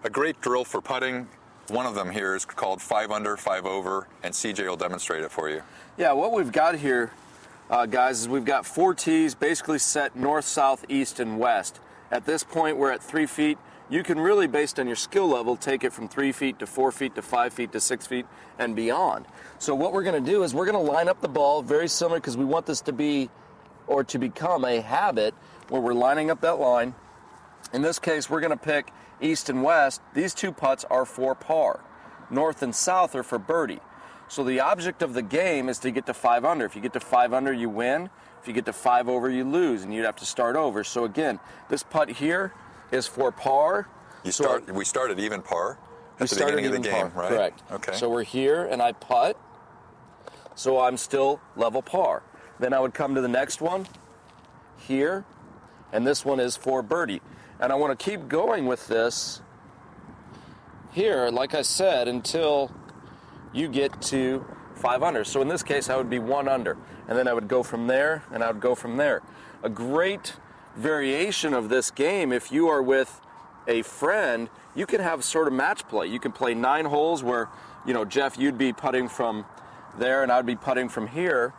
a great drill for putting. One of them here is called 5 under, 5 over, and CJ will demonstrate it for you. Yeah, what we've got here, guys, is we've got 4 tees basically set north, south, east, and west. At this point, we're at 3 feet. You can really, based on your skill level, take it from 3 feet to 4 feet to 5 feet to 6 feet and beyond. So what we're going to do is we're going to line up the ball very similar, because we want this to be, or to become, a habit where we're lining up that line. In this case, we're going to pick east and west. These 2 putts are for par. North and south are for birdie. So the object of the game is to get to 5 under. If you get to 5 under, you win. If you get to 5 over, you lose, and you'd have to start over. So again, this putt here is for par. We started even par at the beginning of the game, right? Correct. Okay. So we're here, and I putt, so I'm still level par. Then I would come to the next one here, and this one is for birdie. And I want to keep going with this here, like I said, until you get to 5 under. So in this case, I would be 1 under. And then I would go from there, and I would go from there. A great variation of this game, if you are with a friend, you can have sort of match play. You can play 9 holes where, you know, Jeff, you'd be putting from there, and I'd be putting from here.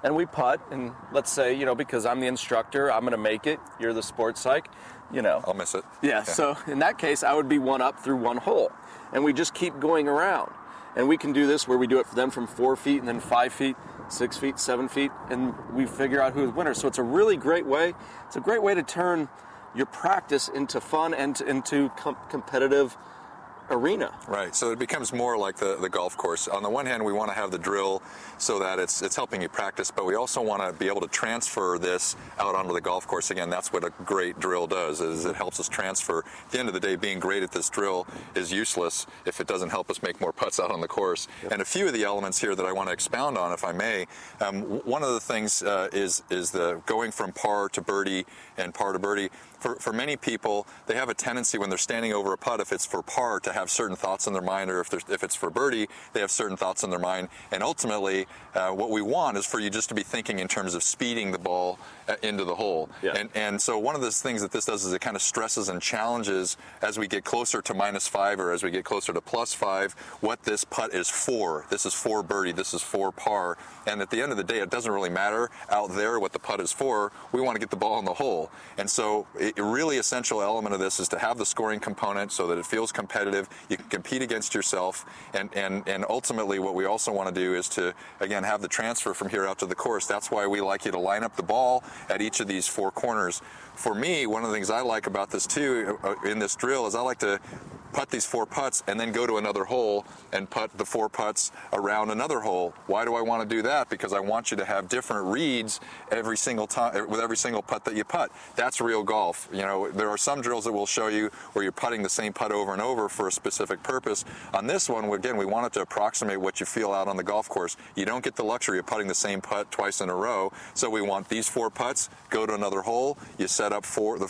And we putt, and let's say, you know, because I'm the instructor, I'm going to make it. You're the sports psych, you know. I'll miss it. Yeah, so in that case, I would be 1 up through 1 hole. And we just keep going around. And we can do this where we do it for them from 4 feet, and then 5 feet, 6 feet, 7 feet, and we figure out who's the winner. So it's a really great way. It's a great way to turn your practice into fun and into competitive arena. Right, so it becomes more like the golf course. On the one hand, we want to have the drill so that it's helping you practice, but we also want to be able to transfer this out onto the golf course. Again, that's what a great drill does, is it helps us transfer. At the end of the day, being great at this drill is useless if it doesn't help us make more putts out on the course. Yep. And a few of the elements here that I want to expound on, if I may, one of the things is the going from par to birdie and par to birdie. For many people, they have a tendency when they're standing over a putt, if it's for par, to have certain thoughts in their mind, or if it's for birdie, they have certain thoughts in their mind. And ultimately, what we want is for you just to be thinking in terms of speeding the ball into the hole. Yeah. And so one of the things that this does is it kind of stresses and challenges as we get closer to -5 or as we get closer to +5, what this putt is for. This is for birdie, this is for par. And at the end of the day, it doesn't really matter out there what the putt is for. We want to get the ball in the hole. And so a really essential element of this is to have the scoring component so that it feels competitive. You can compete against yourself, and ultimately what we also want to do is to, again, have the transfer from here out to the course. That's why we like you to line up the ball at each of these 4 corners. For me, one of the things I like about this too, in this drill, is I like to putt these 4 putts and then go to another hole and putt the 4 putts around another hole. Why do I want to do that? Because I want you to have different reads every single time with every single putt that you putt. That's real golf. You know, there are some drills that will show you where you're putting the same putt over and over for a specific purpose. On this one, again, we want it to approximate what you feel out on the golf course. You don't get the luxury of putting the same putt twice in a row. So we want these 4 putts, go to another hole, you set up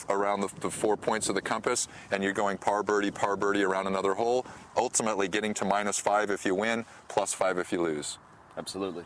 around the 4 points of the compass, and you're going par birdie around another hole, ultimately getting to -5 if you win, +5 if you lose. Absolutely.